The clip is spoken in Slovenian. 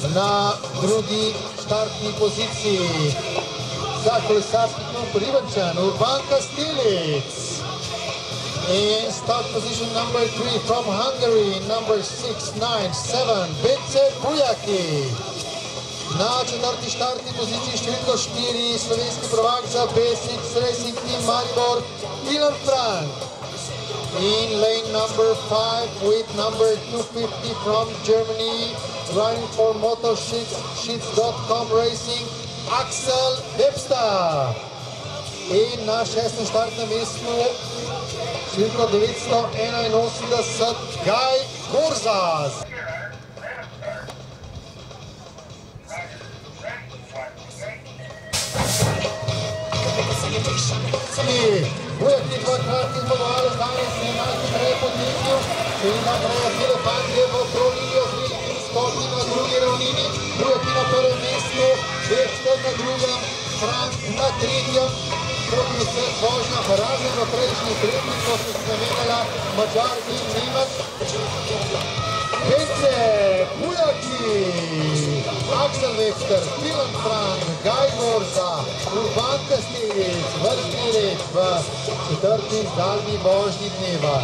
Na drugi štartni poziciji za kolesarski klub Ribenčan, Urban Kastilic. In start position number 3 from Hungary, number 697, Bence Bujaki. Na četrti štartni poziciji številko 4, slovenski prvak za B6 Racing Team Maribor, Ilan Frank. In lane number 5 with number 250 from Germany, running for motorsheets.com Racing, Axel Webster. In na šestem štartnem mestu številko 981, Gaj Gorzas. Bujaki dvakratni zmagovalec danes je najhitreje podnihnil in nagraja Filofantje v prolinijo z velikim skokom na drugi ravnini. Bujaki na prvem mestu, Webster na drugem, Frank na tretjem. Drugi vse vožnja, razen v prejšnji tretji, ko se zamenjala Mađar in Nemec. Bence Bujaki, Axel Webster, Ilan Frank, Gaj Gorza, Urban Kastilic, vrstni red v četrti daljni vožnji dneva.